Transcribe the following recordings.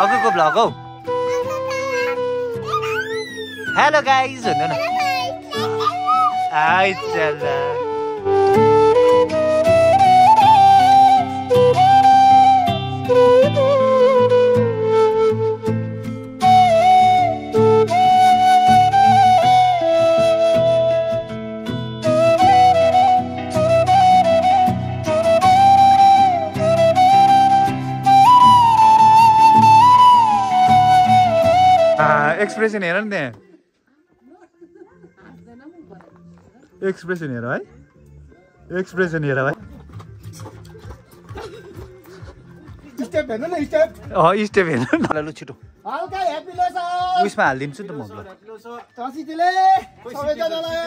अगुको vlog हौ। Hello guys भन्नु न। आइ चला एक्सप्रेसन हेर नि त्यहाँ। एक्सप्रेसन हेर है, एक्सप्रेसन हेर है। स्टेप हेर्नु न, स्टेप स्टेप हेर्नु न। लु छिटो हल्का ह्यापी लोस उयसमा हालिदिन्छु नि त म। तसिदिले सबैजनालाई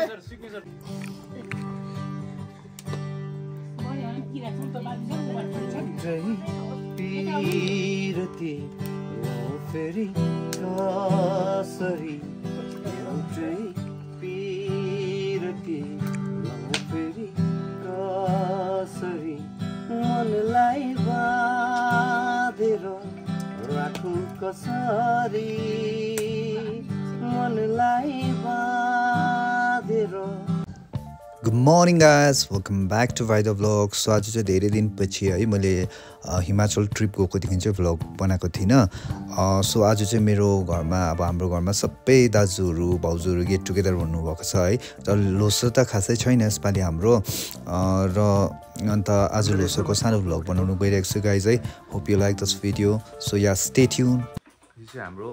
फेरि कसरी पिरती फेरि कसरी मनलाई बाँधेर राखौँ कसरी मनलाई बाँधेर। Good morning guys, welcome back to भाइ द भ्लग। सो आज चाहिँ धेरै दिनपछि है मैले हिमाचल ट्रिप गएकोदेखि चाहिँ भ्लग बनाएको थिइनँ। सो आज चाहिँ मेरो घरमा अब हाम्रो घरमा सबै दाजुहरू भाउजूहरू गेट टुगेदर भन्नुभएको छ है। तर लोसर त खासै छैन यसपालि हाम्रो र अन्त आज लोसरको सानो भ्लग बनाउनु गइरहेको छु गाइज है। Hope you like this video. So yeah stay tune. यो चाहिँ हाम्रो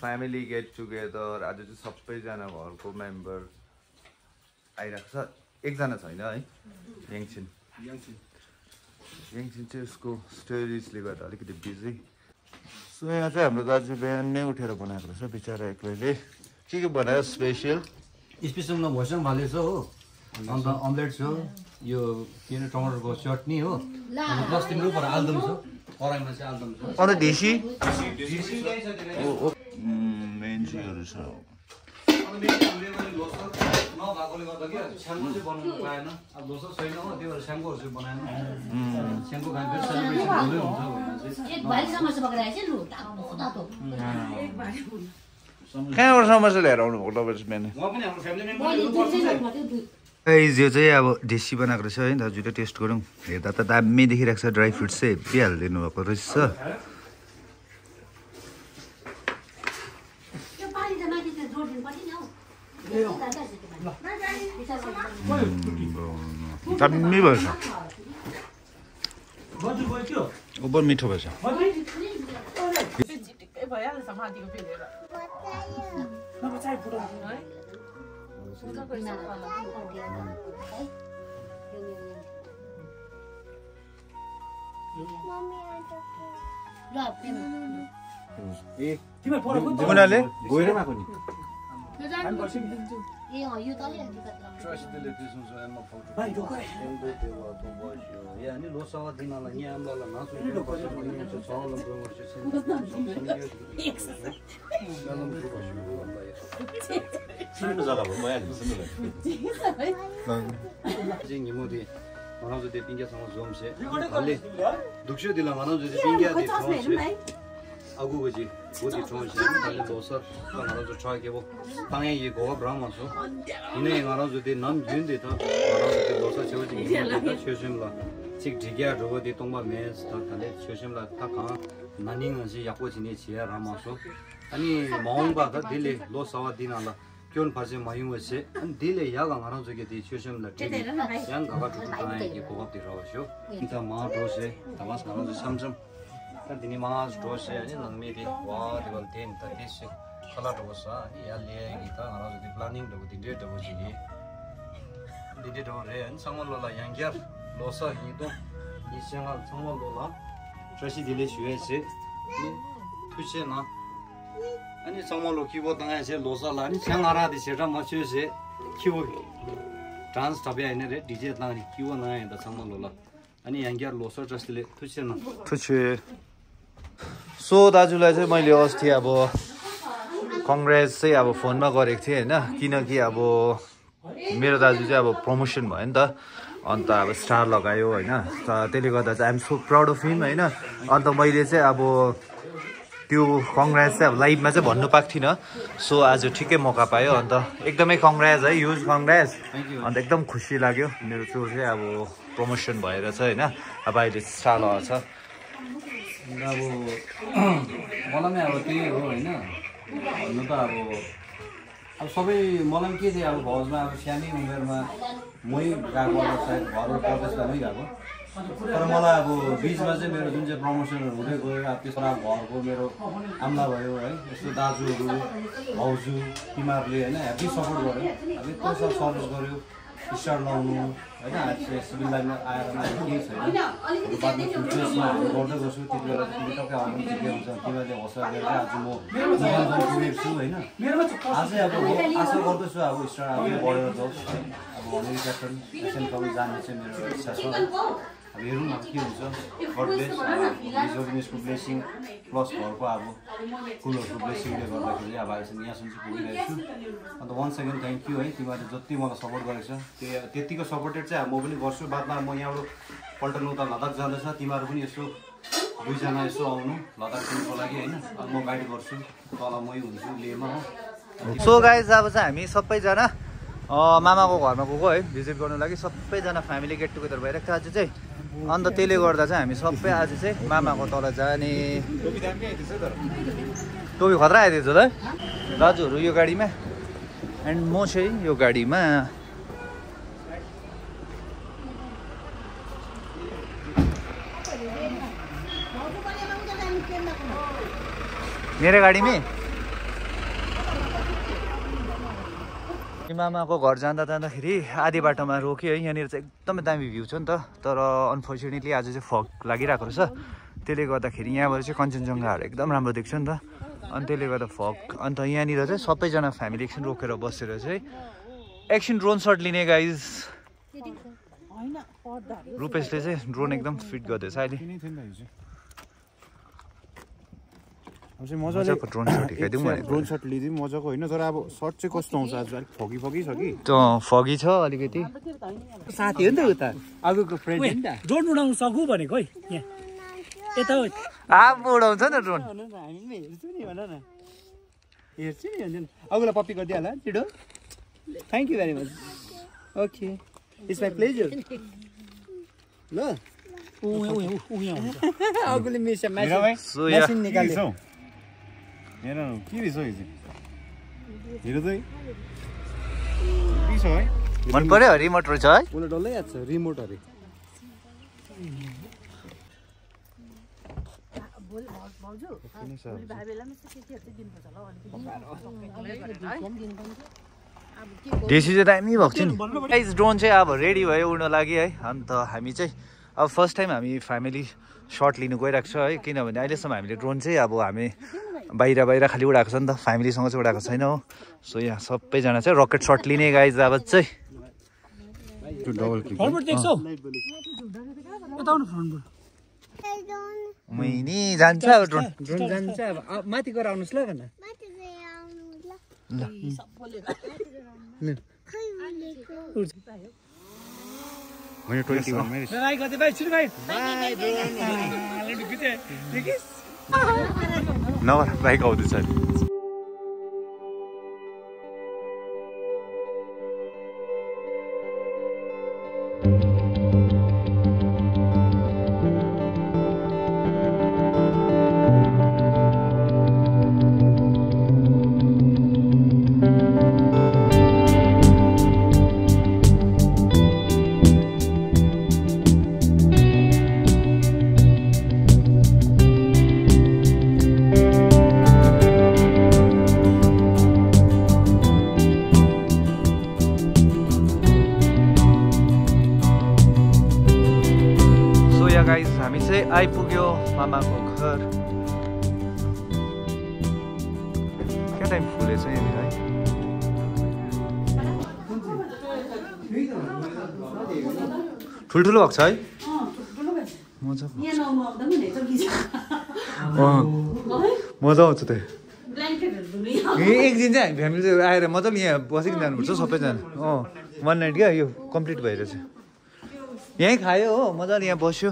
फ्यामिली गेट टुगेदर। आज चाहिँ सबैजना घरको मेम्बर आइरहेको छ। एकजना छैन है, याङछिन चाहिँ उसको स्टोरिजले गर्दा अलिकति बिजी। सो यहाँ चाहिँ हाम्रो दाजु बिहानै उठेर बनाएको रहेछ बिचरा एक्लैले। के बनायो स्पेसल? स्पेसलमा भैँसँग भाले छ हो, अन्त अम्लेट छ, यो के अरे टमाटरको चटनी हो, अन्त प्लस तिम्रो पर आलुदम छ, कराईमा चाहिँ आलुदम छ। अन्त ढेसी मेन चिजहरू छ। नभएकोले गर्दा के स्याङ्को चाहिँ बनाउनु पाएन। अब दोस्रो छैन हो, त्यही भएर स्याङ्कोहरू चाहिँ बनाएन। स्याङ्को खाने फेरि सेलिब्रेसन हुँदै हुन्छ कहाँबाट समस्या लिएर आउनु भएको तपाईँ बिहान? यो चाहिँ अब ढेसी बनाएको रहेछ है। दाजुले टेस्ट गरौँ। हेर्दा त दामी देखिरहेको छ। ड्राई फ्रुट्स चाहिँ हेप्पी हालिदिनु भएको रहेछ। दामी भएछ, ओभर मिठो भएछ। उनीहरूले गएर आएको नि Manaus de pinga são os homens, ali. Do que eu digo, Manaus de pinga de homens. Agu hoje, hoje homens, ali doçar, Manaus de chá que vou. Tangue e goa brahma só. Ine Manaus de nam junde tá. Manaus de doçar chá de pinga, chösem lá. Chik diga rogo de tomba mes, tá ali chösem lá tá cá. Naning assim yapo chine chia rama só. Ani maunga tá dele doçawa dinala. क्यों फासे मायूं वैसे दिले यागा मानो जो के दी चुशम लटे यांग गावा टुटा है ये कोप दिरो शो इता मा दोसे तमास मानो जो समसम त दिनी मा दोसे अनि नंगमे दि वा देवल तेन त दिस कला दोसा या ले गीता मानो जो प्लानिंग दो दिन दे दो जी दिदे दो रे अन समल ला यांग यार लोसा हि दो इसेंगा समल ला ट्रेसी दिले शुए से तुसे ना 아니 정말로 키보드가 제 로살라니 생아라디 제가 맞추세 키보 डान्स तपाईँ हैन रे डीजे लानी किव नआए त समलोला अनि यांगियार लोसर जस्तले थुछेन थुछे। सो दाजुलाई चाहिँ मैले अस्ति अब कंग्रेस चाहिँ अब फोनमा गरेको थिएँ हैन, किनकि अब मेरो दाजु चाहिँ अब प्रमोसन भयो नि त। अन्त अब स्टार लगायो होइन। त्यसले गर्दा चाहिँ आइएम सो प्राउड अफ हिम होइन। अन्त मैले चाहिँ अब त्यो कङ्ग्रेस चाहिँ अब लाइभमा चाहिँ भन्नु पाएको थिइनँ। सो आज ठिकै मौका पायो। अन्त एकदमै कङ्ग्रेस है, युज कङ्ग्रेस। अन्त एकदम खुसी लाग्यो। मेरो त्यो चाहिँ अब प्रमोसन भएर चाहिँ होइन, अब अहिले स्टार लगाएको छ। अब मलाई अब त्यही हो होइन। भन्नु त अब सबै मलाई के थियो अब भौजमा अब सानै उमेरमा मै गएको अब सायद घरबाट प्रवेश गर्नै गएको। तर मलाई अब बिचमा चाहिँ मेरो जुन चाहिँ प्रमोसनहरू हुँदै गयो अब त्यसमा अब घरको मेरो आमा भयो है, यस्तो दाजुहरू भाउजू तिमीहरूले होइन हेभी सपोर्ट गर्यो। अब यत्रो सर्भिस गर्यो, स्टार लाउनु होइन। सिभिल लाइनमा आएर केही छैन, बादमा फ्युचर्समा हामी गर्दै गर्छु। त्यति बेला तिमी टक्कै आउनु ठिकै हुन्छ। तिमीहरूले हौसला गरेर आज म पुगेको छु होइन। अझै अब आशा गर्दैछु अब स्टार अझै बढेर जाओस्। अब मेरो क्याप्टन एसियन कप जाने चाहिँ मेरो इच्छा छ। अब हेरौँ अब के हुन्छ। गड ब्लेस हिजो ब्लेसिङ प्लस घरको अब कुलहरूको ब्लेसिङले गर्दाखेरि अब आइसक्यो यहाँसम्म चाहिँ पुगिरहेको छु। अन्त वान्स अगेन थ्याङ्क यू है, तिमीहरूले जति मलाई सपोर्ट गरेको छ त्यतिको सपोर्टेड चाहिँ म पनि गर्छु। बादमा म यहाँबाट पल्टन उता लद्दाख जाँदैछ, तिमीहरू पनि यसो दुईजना यसो आउनु लद्दाख जानुको लागि होइन। अब म गाइड गर्छु, तल मै हुन्छु लेहमा हो। सो गाइज अब चाहिँ हामी सबैजना मामाको घरमा गएको है भिजिट गर्नु लागि। सबैजना फ्यामिली गेट टुगेदर भइरहेको थियो आज चाहिँ। अन्त त्यसले गर्दा चाहिँ हामी सबै आज चाहिँ मामाको तल जाने। टोपी खतरा आइदिएछ त दाजुहरू यो गाडीमा, एन्ड म चाहिँ यो गाडीमा। मेरो गाडीमै मामाको घर जाँदाखेरि आधी बाटोमा रोक्यो है। यहाँनिर चाहिँ एकदमै दामी भ्यू छ नि त। तर अनफर्चुनेटली आज चाहिँ फग लागिरहेको रहेछ। त्यसले गर्दाखेरि यहाँबाट चाहिँ कञ्चनजङ्घाहरू एकदम राम्रो देख्छ नि त। अनि त्यसले गर्दा फग। अन्त यहाँनिर चाहिँ सबैजना फ्यामिली एकछिन रोकेर बसेर चाहिँ एकछिन ड्रोन सट लिने गाइज। रुपेशले चाहिँ ड्रोन एकदम फिट गर्दैछ अहिले। मजाले ड्रोन सट हिँडाइदिउँ भनेको। ड्रोन सट लिदिउँ मजाको होइन। तर अब सर्ट चाहिँ कस्तो आउँछ आज अलिक फगी छ कि फगी छ अलिकति। साथी हो नि त उता अबको फ्रेन्ड हो नि त। ड्रोन उडाउनु सकु भनेको है यहाँ यता आफू उडाउँछ नि ड्रोन। हामी हेर्छु नि भन न, हेर्छु नि हुन्छ नि। अघिल्लो पप्पी गरिदिइहाल छिटो। Thank you very much. Okay it's my pleasure. ल अघिल्लो मेसिन निकाल्यो। हेर के रहेछ हेर त के छ है। मन पर्यो रिमोट रहेछ है। उसले डल्लै याद छ रिमोट अरे। देसी चाहिँ दामी भएको छ नि गाइस। ड्रोन चाहिँ अब रेडी भयो उड्न लागि है। अन्त हामी चाहिँ अब फर्स्ट टाइम हामी फ्यामिली सर्ट लिनु गइरहेको छ है। किनभने अहिलेसम्म हामीले ड्रोन चाहिँ अब हामी बाहिर खालि उडाएको छ नि त, फ्यामिलीसँग चाहिँ उडाएको छैन हो। सो यहाँ सबैजना चाहिँ रकेट सर्ट लिने गाइज अब चाहिँ। मैनी जान्छ अब ड्रोन जान्छ अब माथि गएर आउनुहोस् ल भन। मैले 21 मै नगर बाइक आउँदैछ। गाइस हामी चाहिँ आइपुग्यो मामाको घर। क्या टाइम फुलेछ यहाँनिर है। ठुल्ठुलो भएको छ है। मजा आउँछ त्यही। एक दिन चाहिँ हामी फ्यामिली आएर मजाले यहाँ बसिकन जानुपर्छ सबैजना। वान नाइट क्या यो कम्प्लिट भइरहेछ। यहीँ खायो हो मजाले यहाँ बस्यो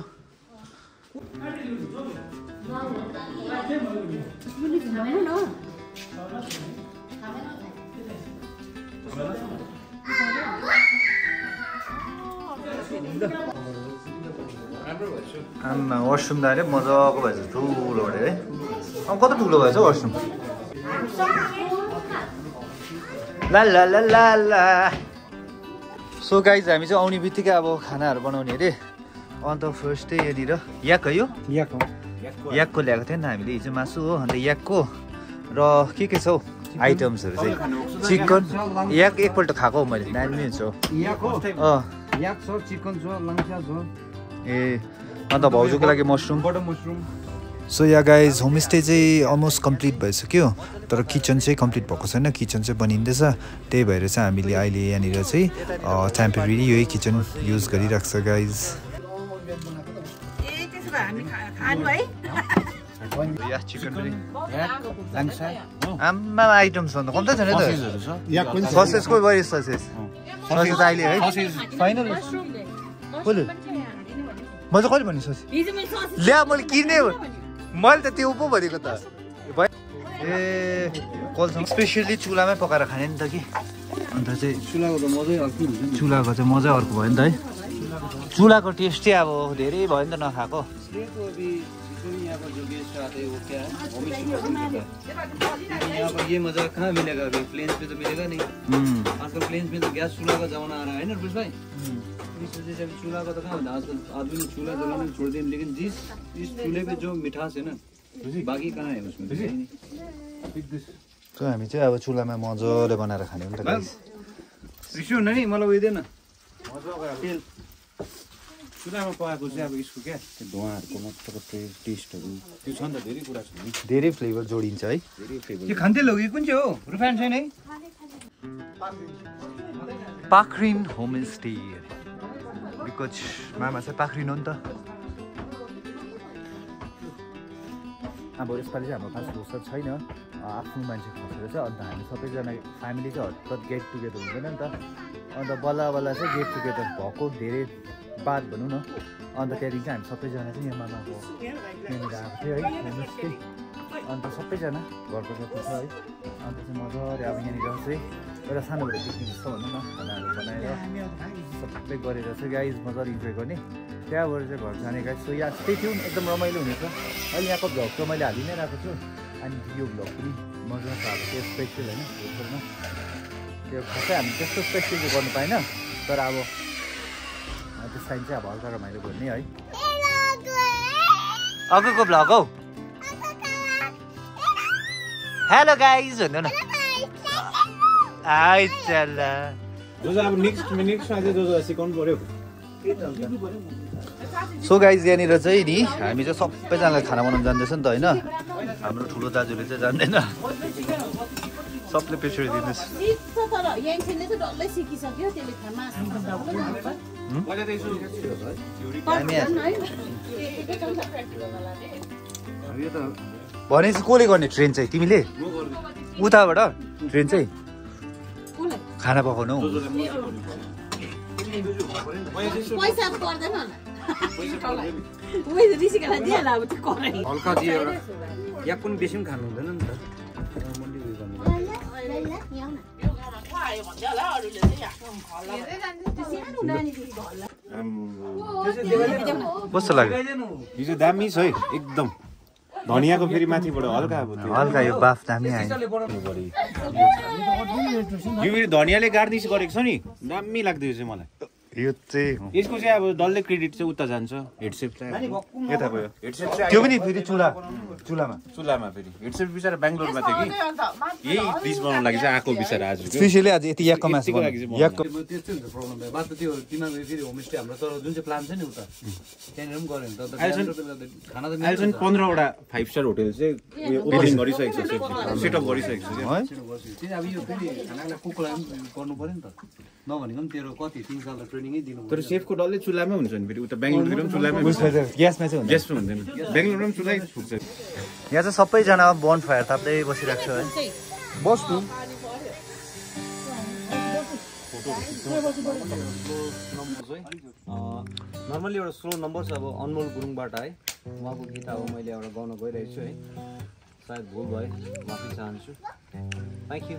आमा वासरुम त अरे मजाको भएछ ठुलो अरे है कति ठुलो भएछ वासरुम ला ला ला ला ला सो गाइज हामी चाहिँ आउने बित्तिकै अब खानाहरू बनाउने अरे अन्त फर्स्ट चाहिँ यहाँनिर याक है यो याकको ल्याएको थियो नि त हामीले हिजो मासु हो अन्त याकको र के छ हौ आइटम्सहरू चाहिँ चिकन याक एकपल्ट खाएको हो मैले दामी हुन्छ ए अन्त भाउजूको लागि mushroom so ya guys homestay चाहिँ अलमोस्ट कम्प्लिट भइसक्यो तर किचन चाहिँ कम्प्लिट भएको छैन किचन चाहिँ बनिँदैछ त्यही भएर चाहिँ हामीले अहिले यहाँनिर चाहिँ टेम्परेरी यही किचन युज गरिरहेको छ गाइज आम्मा आइटम्स भन्दा कम्ती छैन त ससेजको बढी ससेज ससेज अहिले है फाइनल मैले कहिले भने ससेज ल्या मैले किने मैले त त्यो पो भनेको त ए कलसँग स्पेसली चुलामै पकाएर खाने नि त कि अन्त चाहिँ चुलाको चाहिँ मजै अर्को भयो नि त है चुलाको टेस्ट चाहिँ अब धेरै भयो नि त नखाएको ये मजा कहाँ मिलेगा अभी प्लेन्स में तो मिलेगा नहीं आजकल प्लेन्स में तो गैस चूल्हा का जमाना आ रहा है ना रुपेश भाई इस वजह से अभी चूल्हा का तो कहाँ होता है आजकल आदमी ने चूल्हा जलाना छोड़ दिया लेकिन इस चूल्हे पे जो मिठास है ना बाकी कहाँ है उसमें सो हामी चाहिँ अब चुलामा मजाले बनाएर खाने हो नि त रिस हुन्न नि मलाई उयो दिएन तेल चुल्हामा पकाएको चाहिँ अब यसको क्या धुवाहरूको मजाको टेस्टहरू त्यो छ नि त धेरै कुरा छ नि धेरै फ्लेभर जोडिन्छ है धेरै फ्लेभर यो खान्थे लग्यो कुन चाहिँ हो रुफान छैन है पाखरिन होमस्टे बिकज मामा चाहिँ पाखरिन हो नि त अब यसपालि चाहिँ हाम्रो खास दोस्रो छैन आफ्नो मान्छे खसेर चाहिँ अन्त हामी सबैजना फ्यामिली चाहिँ हतपत गेट टुगेदर हुँदैन नि त अन्त बल्ल बल्ल चाहिँ गेट टुगेदर भएको धेरै बाद भनौँ न अन्त त्यहाँदेखि चाहिँ हामी सबैजना चाहिँ यहाँ मामाको यहाँनिर आएको थियो है होमस्टे अन्त सबैजना घरको जति छ है अन्त चाहिँ मजाले अब यहाँनिर चाहिँ एउटा सानो भएर पिकनिक जस्तो भनौँ न खानाहरू बनाएर सबै गरेर चाहिँ गाइज मजाले इन्जोय गर्ने त्यहाँबाट चाहिँ घर जाने गाइज सो यहाँ त्यही थियो एकदम रमाइलो हुनेछ अहिले यहाँको भ्लग त मैले हालि नै रहेको छु अनि यो भ्लग पनि मजाको अब त्यो स्पेसल होइन होटलमा त्यो खासै हामी त्यस्तो स्पेसल चाहिँ गर्नु पाएन तर अब त्यस टाइम चाहिँ अब हल्का रमाइलो गर्ने है अघिको भ्लग हौ हेलो गाइज भन्नु न अब नेक्स्टमा चाहिँ सिकाउनु पर्यो सो गाइज यहाँनिर चाहिँ नि हामी चाहिँ सबैजनालाई खाना बनाउनु जान्दैछ नि त होइन हाम्रो ठुलो दाजुले चाहिँ जान्दैन सबले पेसरी दिनुहोस् भनेपछि कसले गर्ने ट्रेन चाहिँ तिमीले उताबाट ट्रेन चाहिँ खाना पकाउनु हल्का दियो एउटा या पनि बेसी पनि खानु हुँदैन नि त कस्तो लाग्यो हिजो दामी छ है एकदम धनियाँको फेरि माथिबाट हल्का अब हल्का यो बाफ दामी आयो यो फेरि धनियाँले गार्निस गरेको छ नि दामी लाग्दैछ चाहिँ मलाई यो चाहिँ यसको चाहिँ अब डल्लै क्रेडिट चाहिँ उता जान्छ हेडसेप चाहिँ यता गयो हेडसेप चाहिँ त्यो पनि फेरि चुलामा फेरि हेडसेप बिचरा बेङ्गलोरमा थियो कि यही डिस बनाउनु लागि चाहिँ आएको बिचरा आज स्पेसली आज यति याकको मासु याकको त्यस्तै हुन्छ प्रब्लम भयो बात त्यो तिमीहरूको फेरि होमस्टे हाम्रो तर जुन चाहिँ प्लान छ नि उता त्यहाँनिर पनि गऱ्यो भने त खाना त अहिले चाहिँ 15वटा 5 स्टार होटल चाहिँ ओपनिङ गरिसकेको छ सेटअप गरिसकेको छ अब यो फेरि खानालाई कुकलाई गर्नु पर्यो नि त नभनेको पनि तेरो कति 3 साल त ट्रेनिङै दिनु तर सेफको डल्लै चुल्हामै हुन्छ नि फेरि उता बेङ्गलोरतिर पनि चुल्हामै ग्यासमा चाहिँ हुन्छ ग्यासमा हुँदैन बेङ्गलोरमा पनि चुल्है फुक्छ यहाँ चाहिँ सबैजना बोन फायर ताप्दै बसिरहेको छ है बस्नु नम्बर है नर्मली एउटा स्लो नम्बर छ अब अनमोल गुरुङबाट है उहाँको गीत अब मैले एउटा गाउन गइरहेको छु है सायद भुल भयो माफी चाहन्छु थ्याङ्क यू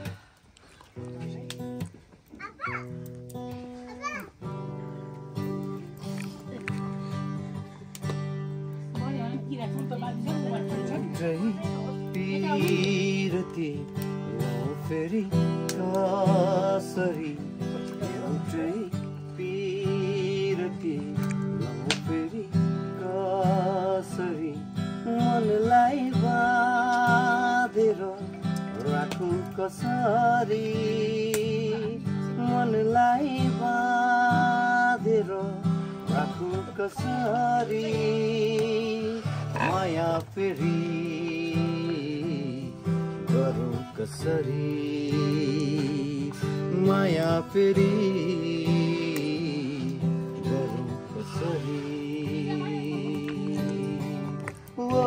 पिरती फेरि कसरी पिरती फेरि कसरी मनलाई बाँधेर राखु कसरी मनलाई बाँधेर राखु कसरी माया फेरि गरौँ कसरी माया फेरि गरौँ कसरी ओ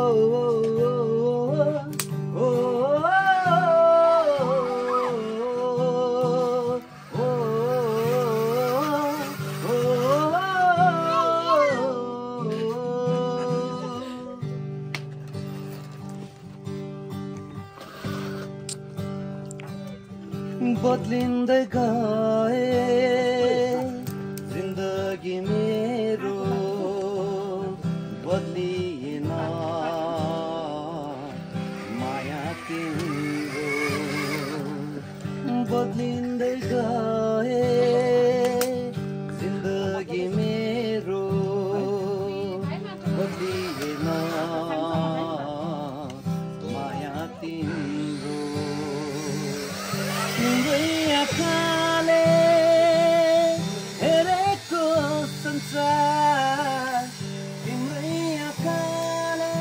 बदलिँदै गए जिन्दगी मेरो बदलिएन माया तिम्रो बदलिँदै गए जिन्दगी मेरो बदलिएन माया तिम्रो आँखाले हेरेको संसार तिम्रै आँखाले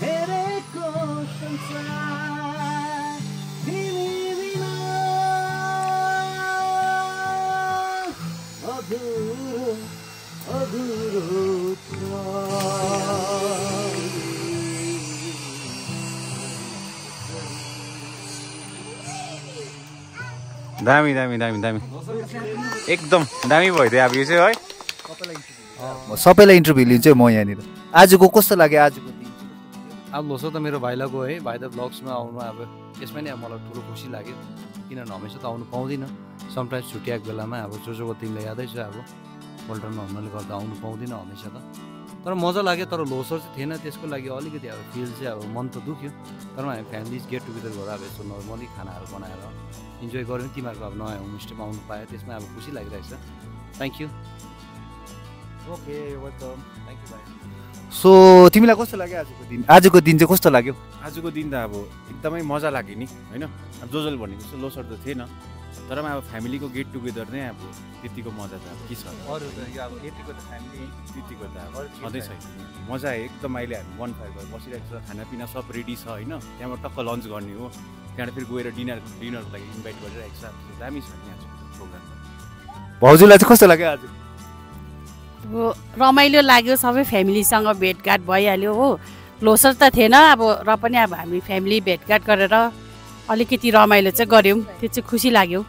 हेरेको संसार तिमी बिना अधुरो अधुरो छ दामी दामी दामी दामी एकदम दामी भइदियो अब यो चाहिँ है सबैलाई इन्टरभ्यू लिन्छु म यहाँनिर आजको कस्तो लाग्यो आजको दिन अब लोसो त मेरो भाइलाको है भाइ द ब्लग्समा आउनु अब यसमा नि अब मलाई ठुलो खुसी लाग्यो किनभने हमेसा त आउनु पाउँदिनँ समटाइम्स छुट्टी आएको बेलामा अब जोजोको दिनलाई यादै छ अब पल्टनमा हुनाले गर्दा आउनु पाउँदिनँ हमेसा त तर मजा लाग्यो तर लोसर चाहिँ थिएन त्यसको लागि अलिकति अब फिल चाहिँ अब मन त दुख्यो तर हामी फ्यामिलिज गेट टुगेदर गरेर अब यसो नर्मली खानाहरू बनाएर इन्जोय गऱ्यौँ तिमीहरूको अब नयाँ होमस्टेमा आउनु पायो त्यसमा अब खुसी लागिरहेछ thank you okay welcome thank you भाइ सो तिमीलाई कस्तो लाग्यो आजको दिन चाहिँ कस्तो लाग्यो आजको दिन त अब एकदमै मजा लाग्यो नि होइन अब जोजोले भनेको जस्तो लोसर त थिएन तर पनि अब फ्यामिलीको गेट टुगेदर नै अब त्यतिको मजा त अब के छ अरू त यो अब यतिको त फ्यामिली त्यतिको त अब छँदै छैन मजा आयो एकदम अहिले हामी 1 5 भएर बसिरहेको छ खानापिना सब रेडी छ होइन त्यहाँबाट टक्क लन्च गर्ने हो त्यहाँबाट फेरि गएर डिनरको लागि इन्भाइट गरिरहेको छ दामी छ नि आज प्रोग्राम भाउजूलाई चाहिँ कस्तो लाग्यो आज रमाइलो लाग्यो सबै फ्यामिलीसँग भेटघाट भइहाल्यो हो लोसर त थिएन अब र पनि अब हामी फ्यामिली भेटघाट गरेर अलिकति रमाइलो चाहिँ गऱ्यौँ त्यो चाहिँ खुसी लाग्यो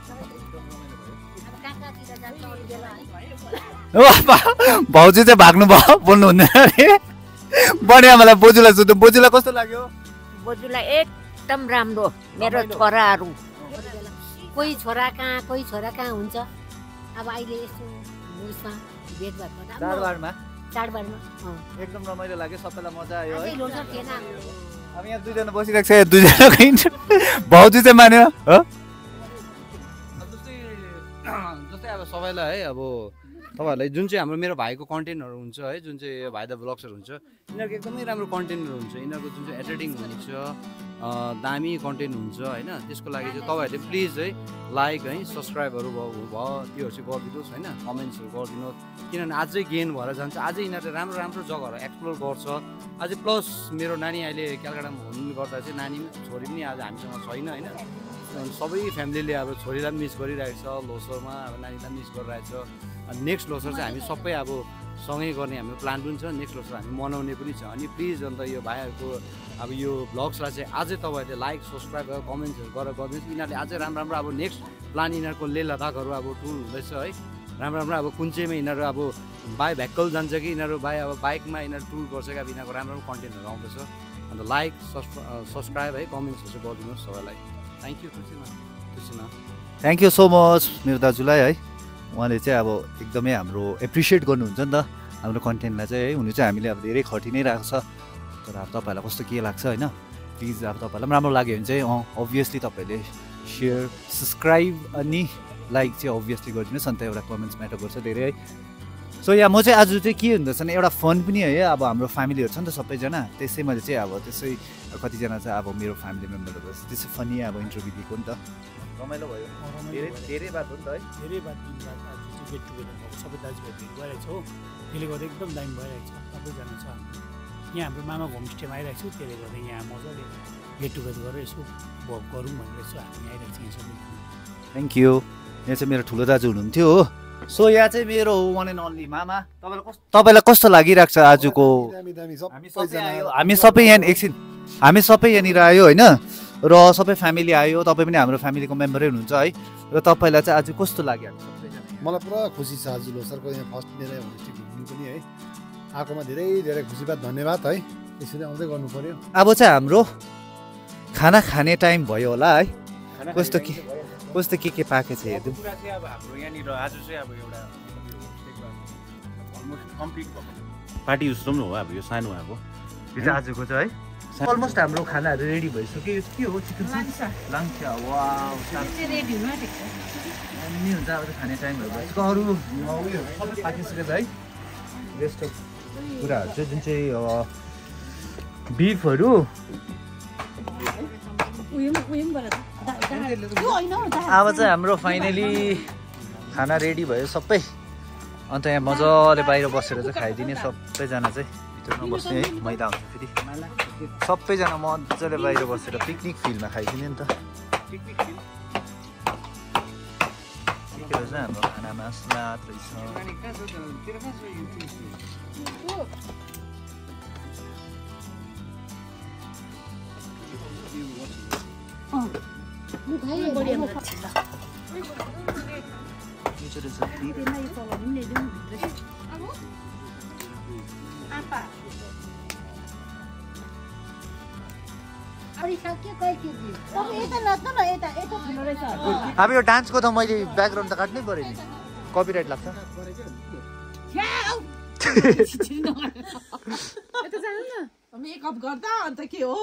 भाउजू चाहिँ भाग्नु भयो बोल्नु हुँदैन अरे बढिया मलाई बोजूलाई सोध्नु बोजूलाई कस्तो लाग्यो बोजूलाई एकदम राम्रो मेरो छोराहरू कोही छोरा कहाँ हुन्छ अब अहिले यस्तो उयसमा भेटघाट चाडबाडमा एकदम रमाइलो लाग्यो सबैलाई मजा आयो है लोसर थिएन अब यहाँ दुईजना बसिरहेको छ दुईजनाको भाउजू चाहिँ मान्यो जस्तै अब सबैलाई है अब तपाईँहरूलाई जुन चाहिँ हाम्रो मेरो भाइको कन्टेन्टहरू हुन्छ है जुन चाहिँ भाइ द ब्लग्सहरू हुन्छ यिनीहरूको एकदमै राम्रो कन्टेन्टहरू हुन्छ यिनीहरूको जुन चाहिँ एडिटिङ हुन्छ दामी कन्टेन्ट हुन्छ होइन त्यसको लागि चाहिँ तपाईँहरूले प्लिज है लाइक है सब्सक्राइबहरू भयो त्योहरू चाहिँ गरिदिनुहोस् होइन कमेन्ट्सहरू गरिदिनुहोस् किनभने अझै गेन भएर जान्छ अझै यिनीहरूले राम्रो राम्रो जग्गाहरू एक्सप्लोर गर्छ अझै प्लस मेरो नानी अहिले कलकत्तामा हुनुले गर्दा चाहिँ नानी छोरी पनि आज हामीसँग छैन होइन सबै फ्यामिलीले अब छोरीलाई पनि मिस गरिरहेको छ लोसरमा अब नानीलाई मिस गरिरहेको छ नेक्स्ट लोसर चाहिँ हामी सबै अब सँगै गर्ने हाम्रो प्लान पनि छ नेक्स्ट लोसर हामी मनाउने पनि छ अनि प्लिज अन्त यो भाइहरूको अब यो भ्लग्सलाई चाहिँ अझै तपाईँहरूले लाइक सब्सक्राइब गरेर कमेन्ट्सहरू गरेर गरिदिनुहोस् यिनीहरूले अझै राम्रो राम्रो अब नेक्स्ट प्लान यिनीहरूको लेह लद्दाखहरू अब टुर हुँदैछ है राम्रो राम्रो अब कुन चाहिँमा यिनीहरू अब बाई भेकल जान्छ कि यिनीहरू अब बाइकमा यिनीहरू टुर गर्छ कि अब यिनीहरूको राम्रो राम्रो कन्टेन्टहरू आउँदैछ अन्त लाइक सब्सक्राइब है कमेन्ट्सहरू चाहिँ गरिदिनुहोस् सबैलाई thank you Tusina thank you so much मेरो दाजुलाई है उहाँले चाहिँ अब एकदमै हाम्रो एप्रिसिएट गर्नुहुन्छ नि त हाम्रो कन्टेन्टलाई चाहिँ है हुनु चाहिँ हामीले अब धेरै खटि नै रहेको छ तर अब तपाईँहरूलाई कस्तो के लाग्छ होइन प्लिज अब तपाईँहरूलाई पनि राम्रो लाग्यो भने चाहिँ अभियसली तपाईँहरूले सेयर सब्सक्राइब अनि लाइक चाहिँ अभियसली गरिदिनुहोस् अन्त एउटा कमेन्ट्स म्याटर गर्छ धेरै है सो यहाँ म चाहिँ आज चाहिँ के हुँदैछ भने एउटा फन पनि है अब हाम्रो फ्यामिलीहरू छ नि त सबैजना त्यसै मैले चाहिँ अब त्यसै कतिजना चाहिँ अब मेरो फ्यामिली मेम्बरहरू त्यसै फनी अब इन्टरभ्यू दिएको नि त रमाइलो भयो धेरै बात हो नि त है धेरै बात आज चाहिँ गेट टुगेदर भएको सबै दाजुभाइ भेट भइरहेको छ हो त्यसले गर्दा एकदम दामी भइरहेको छ सबैजना छ यहाँ हाम्रो मामाको होमस्टेमा आइरहेको छु त्यसले गर्दा यहाँ मजाले गेट टुगेदर गरेर यसो भोग गरौँ भनेर यसो हामी आइरहेको छ यहाँ सबैजना थ्याङ्क यू यहाँ चाहिँ मेरो ठुलो दाजु हुनुहुन्थ्यो हो सो यहाँ चाहिँ मेरो वान एन्ड ओन्ली मामा तपाईँलाई कस्तो लागिरहेको छ आजको हामी सबै यहाँ एकछिन हामी सबै यहाँनिर आयो होइन र सबै फ्यामिली आयो तपाईँ पनि हाम्रो फ्यामिलीको मेम्बरै हुनुहुन्छ है र तपाईँलाई चाहिँ आज कस्तो लाग्यो मलाई पुरा खुसी छ आज लोसरको यहाँ फर्स्ट लिएर होमस्टे घुम्नु पनि है आएकोमा धेरै धेरै खुसी बात धन्यवाद है यसरी आउँदै गर्नु पर्यो अब चाहिँ हाम्रो खाना खाने टाइम भयो होला है कस्तो के पाएको छ हेर्नु कुरा चाहिँ अब हाम्रो यहाँनिर आज चाहिँ अब एउटा अलमोस्ट कम्प्लिट भएको पार्टी जस्तो पनि हो अब यो सानो अब यो चाहिँ आजको चाहिँ है अलमोस्ट हाम्रो खानाहरू रेडी भइसक्यो के हो चिकन लाङ्चा वाउ रेडी हुनु आँटेको अनि हुन्छ अब खाने टाइमहरू भइसक्यो अरू उयो सबै पाकिसकेको छ है रेस्ट अफ कुराहरू चाहिँ जुन चाहिँ बिफहरू अब चाहिँ हाम्रो फाइनली खाना रेडी भयो सबै अन्त यहाँ मजाले बाहिर बसेर चाहिँ खाइदिने सबैजना चाहिँ भित्रमा बस्ने है मैदा हुन्छ फेरि सबैजना मजाले बाहिर बसेर पिकनिक फिल्डमा खाइदिने नि त के रहेछ हाम्रो खानामा सलाद रहेछ अब यो डान्सको त मैले ब्याकग्राउन्ड त काट्नै पऱ्यो नि कपिराइट लाग्छ मेकअप गर्दा अन्त के हो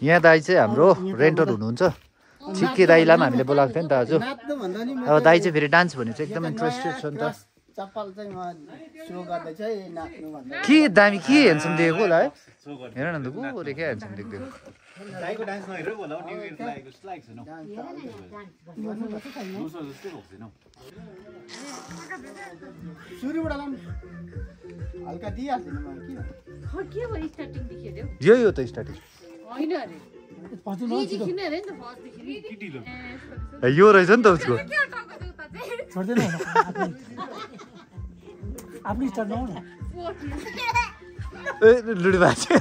यहाँ दाइ चाहिँ हाम्रो रेन्टर हुनुहुन्छ छिक्के दाइलाई पनि हामीले बोलाएको थियो नि त आज अब दाइ चाहिँ फेरि डान्स भने चाहिँ एकदम इन्ट्रेस्टेड छ नि त के दामी के हेन्सम देखेको होला है हेर न त को क्या हेन्सम देख्दै यही हो त स्टार्टिङ यो रहेछ नि त उसको लुडी भएको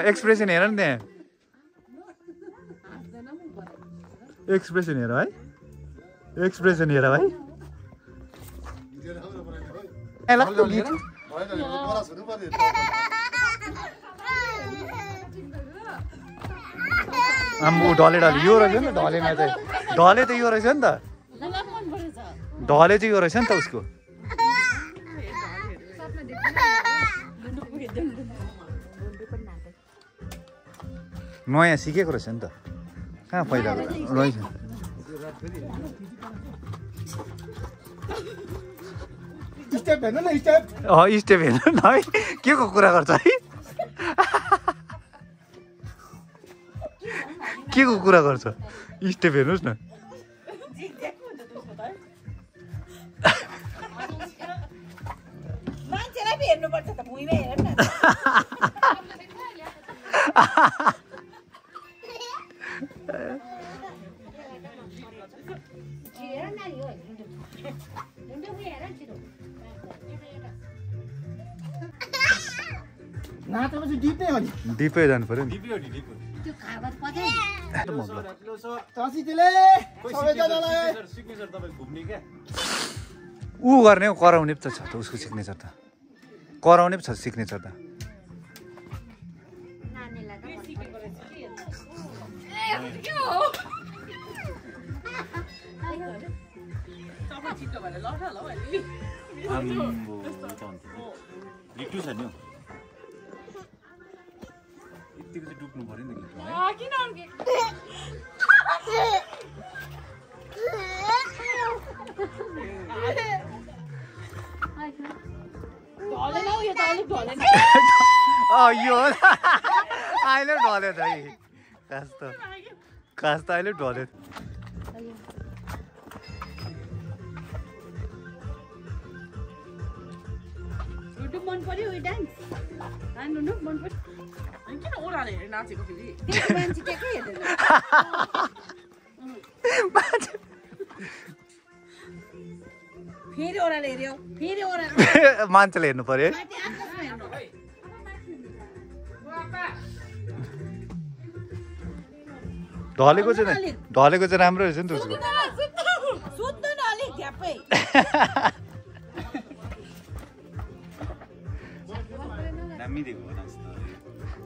एक्सप्रेसन हेर नि त्यहाँ एक्सप्रेसन हेर है एक्सप्रेसन हेर भाइ आम्बो ढले यो रहेछ नि त ढलेमा चाहिँ ढले त यो रहेछ नि त ढले चाहिँ यो रहेछ नि त उसको नयाँ सिकेको रहेछ नि त कहाँ पहिला रहेछ स्टेप हेर्नु न स्टेप स्टेप हेर्नु न है के को कुरा गर्छ है के को कुरा गर्छ स्टेप हेर्नुहोस् न मान्छेलाई पनि हेर्नुपर्छ त भुइँमा हेर न नाचेपछि डिपै हो नि डिपै जानु पर्यो नि ऊ गर्ने हो कराउने पो त छ त उसको सिग्नेचर त कराउने पो छ सिग्नेचर त लिटु छ नि यतिको चाहिँ डुब्नु पर्यो नि यो अहिले ढल्यो त खास त अहिले ढल्यो मन पर्यो डान्स मन पर्यो किन ओराले हेरेर नाचेको फेरि मान्छे के हेर्दैन फेरि ओराले हेर्यो फेरि ओराले मान्छेले हेर्नु पर्यो ढलेको चाहिँ राम्रो रहेछ नि त उसको सुत्नु न अलिक झ्याप्पै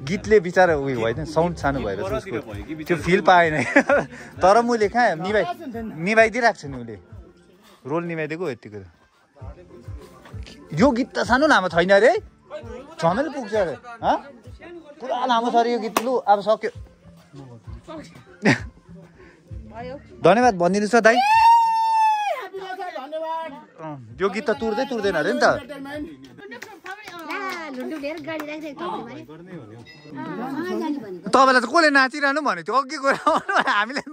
गीतले बिचारा उयो होइन साउन्ड सानो भएर उसको त्यो फिल पाएन तर मैले कहाँ निभाइदिइरहेको छु नि उसले रोल निभाइदिएको यतिको यो गीत त सानो लामो छैन अरे झमेल पुग्छ अरे पुरा लामो छ अरे यो गीत लु अब सक्यो धन्यवाद भनिदिनुहोस् दाइ यो गीत त तुर्दैन अरे नि त तपाईँलाई त कसले नाचिरहनु भनेको थियो अघि गएर हामीले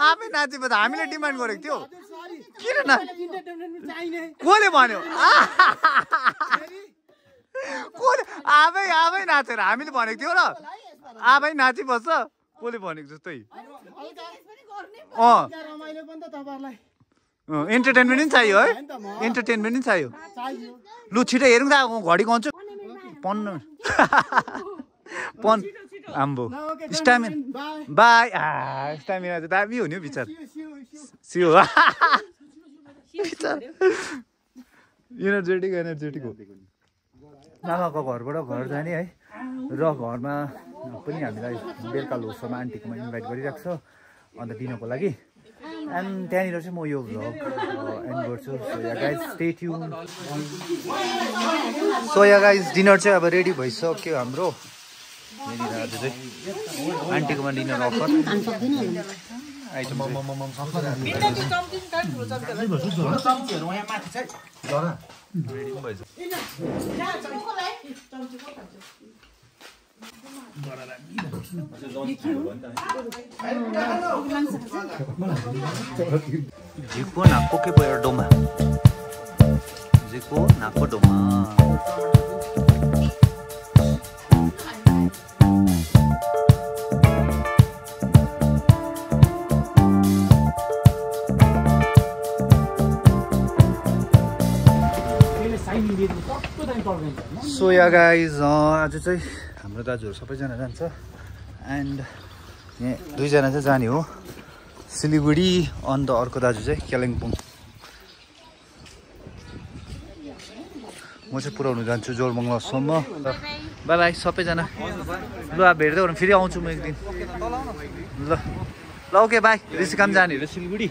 आफै नाचेको त हामीले डिमान्ड गरेको थियो किन कसले भन्यो कसले आफै नाचेर हामीले भनेको थियो र आफै नाचिबस्छ कसले भनेको जस्तै इन्टरटेनमेन्ट पनि चाहियो है इन्टरटेनमेन्ट पनि चाहियो लु छिटो हेरौँ त घडी गउँछु पन आम्बो स्टामिना बाई स्टामिना चाहिँ दामी हो नि हौ विचार सियो एनर्जेटिक हो मामाको घरबाट घर जाने है र घरमा पनि हामीलाई बेलुका लोसमा आन्टीकोमा इन्भाइट गरिरहेको छ अन्त दिनको लागि एन्ड त्यहाँनिर चाहिँ म यो भ्लग एन्ड गर्छु so ya guys stay tuned so ya guys dinner चाहिँ अब रेडी भइसक्यो हाम्रो यहाँनिर आज चाहिँ आन्टीकोमा dinner offer item Jiko nako ke boyar doma. Jiko nako doma. So yeah guys, आज चाहिँ हाम्रो दाजुहरू सबैजना जान्छ एन्ड यहाँ दुईजना चाहिँ जाने हो सिलिगुडी अन्त अर्को दाजु चाहिँ कालिम्पोङ म चाहिँ पुऱ्याउनु जान्छु जोरबङ्गलासम्म बाई बाई सबैजना ल अब भेट्दै गरौँ फेरि आउँछु म एक दिन ल ओके बाई ऋषिकाम जाने हो सिलिगुडी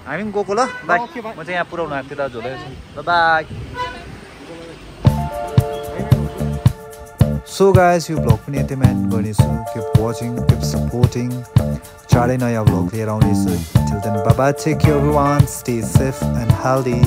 हामी पनि गएको ल बाई म चाहिँ यहाँ पुऱ्याउनु आएको थिएँ दाजुहरूलाई ल बाई So guys, यो vlog पनि यतिमै एन्ड गर्नेछु keep watching, keep supporting चाँडै नयाँ vlog लिएर आउनेछु till then bye bye, take care everyone, stay safe and healthy.